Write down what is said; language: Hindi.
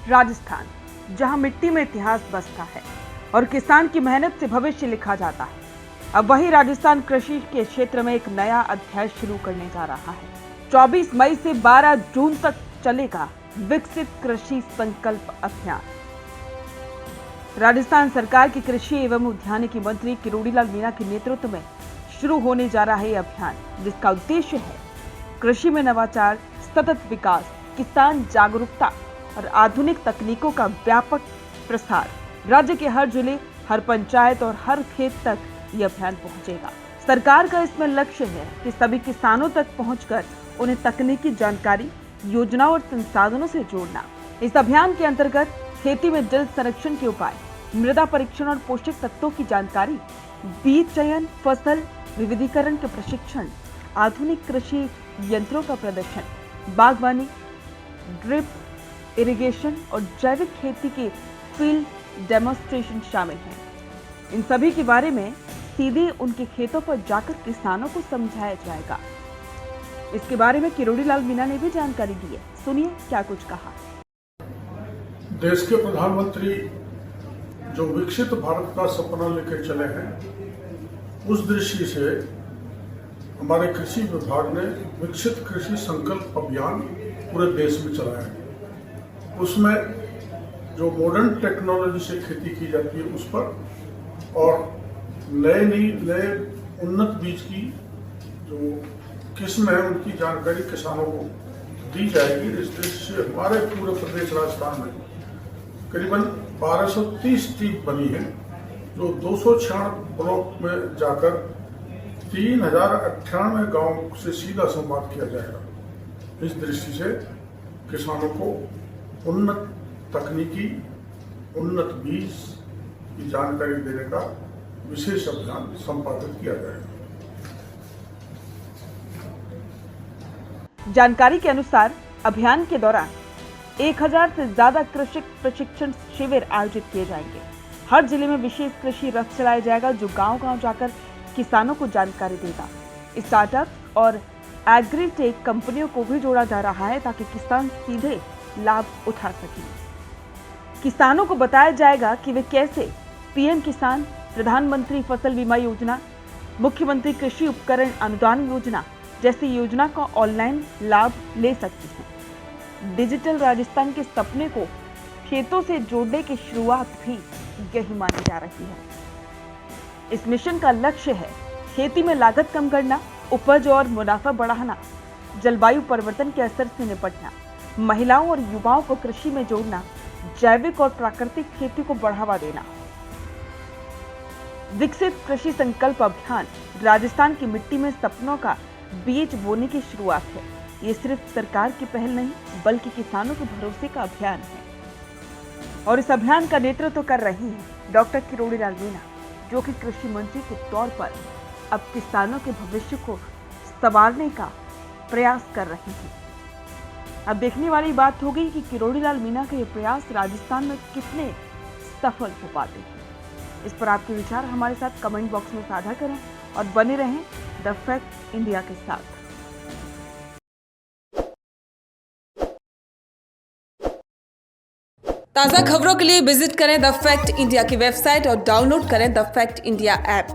राजस्थान, जहां मिट्टी में इतिहास बसता है और किसान की मेहनत से भविष्य लिखा जाता है। अब वही राजस्थान कृषि के क्षेत्र में एक नया अध्याय शुरू करने जा रहा है। 24 मई से 12 जून तक चलेगा विकसित कृषि संकल्प अभियान। राजस्थान सरकार की कृषि एवं उद्यानिकी मंत्री किरोड़ीलाल मीणा के नेतृत्व में शुरू होने जा रहा है यह अभियान, जिसका उद्देश्य है कृषि में नवाचार, सतत विकास, किसान जागरूकता और आधुनिक तकनीकों का व्यापक प्रसार। राज्य के हर जिले, हर पंचायत और हर खेत तक यह अभियान पहुंचेगा। सरकार का इसमें लक्ष्य है कि सभी किसानों तक पहुंचकर उन्हें तकनीकी जानकारी, योजनाओं और संसाधनों से जोड़ना। इस अभियान के अंतर्गत खेती में जल संरक्षण के उपाय, मृदा परीक्षण और पोषक तत्वों की जानकारी, बीज चयन, फसल विविधीकरण के प्रशिक्षण, आधुनिक कृषि यंत्रों का प्रदर्शन, बागवानी, ड्रिप इरिगेशन और जैविक खेती के फील्ड डेमोन्स्ट्रेशन शामिल हैं। इन सभी के बारे में सीधे उनके खेतों पर जाकर किसानों को समझाया जाएगा। इसके बारे में किरोड़ीलाल मीणा ने भी जानकारी दी है। सुनिए क्या कुछ कहा। देश के प्रधानमंत्री जो विकसित भारत का सपना लेकर चले हैं, उस दृष्टि से हमारे कृषि विभाग ने विकसित कृषि संकल्प अभियान पूरे देश में चलाया है। उसमें जो मॉडर्न टेक्नोलॉजी से खेती की जाती है उस पर और नए उन्नत बीज की जो किस्म है उनकी जानकारी किसानों को दी जाएगी। इस दृष्टि से हमारे पूरे प्रदेश राजस्थान में करीबन 1230 टीम बनी है, जो 296 ब्लॉक में जाकर 3098 गांव से सीधा संवाद किया जाएगा। इस दृष्टि से किसानों को उन्नत तकनीकी, उन्नत बीज की जानकारी देने का विशेष अभियान संपादित किया जाएगा। जानकारी के अनुसार अभियान के दौरान 1000 से ज्यादा कृषि प्रशिक्षण शिविर आयोजित किए जाएंगे। हर जिले में विशेष कृषि रथ चलाया जाएगा, जो गांव-गांव जाकर किसानों को जानकारी देगा। स्टार्टअप और एग्रीटेक कंपनियों को भी जोड़ा जा रहा है ताकि किसान सीधे लाभ उठा सकें। किसानों को बताया जाएगा कि वे कैसे पीएम किसान, प्रधानमंत्री फसल बीमा योजना, मुख्यमंत्री कृषि उपकरण अनुदान योजना जैसी योजना का ऑनलाइन लाभ ले सकते हैं। डिजिटल राजस्थान के सपने को खेतों से जोड़ने की शुरुआत भी यही मानी जा रही है। इस मिशन का लक्ष्य है खेती में लागत कम करना, उपज और मुनाफा बढ़ाना, जलवायु परिवर्तन के असर से निपटना, महिलाओं और युवाओं को कृषि में जोड़ना, जैविक और प्राकृतिक खेती को बढ़ावा देना। विकसित कृषि संकल्प अभियान राजस्थान की मिट्टी में सपनों का बीज बोने की शुरुआत है। ये सिर्फ सरकार की पहल नहीं, बल्कि किसानों के भरोसे का अभियान है। और इस अभियान का नेतृत्व कर रही हैं डॉक्टर किरोड़ीलाल मीणा, जो कि कृषि मंत्री के तौर पर अब किसानों के भविष्य को संवारने का प्रयास कर रही हैं। अब देखने वाली बात होगी कि किरोड़ीलाल मीणा के ये प्रयास राजस्थान में कितने सफल हो पाते हैं। इस पर आपके विचार हमारे साथ कमेंट बॉक्स में साझा करें और बने रहें द फैक्ट इंडिया के साथ। ताज़ा खबरों के लिए विजिट करें द फैक्ट इंडिया की वेबसाइट और डाउनलोड करें द फैक्ट इंडिया ऐप।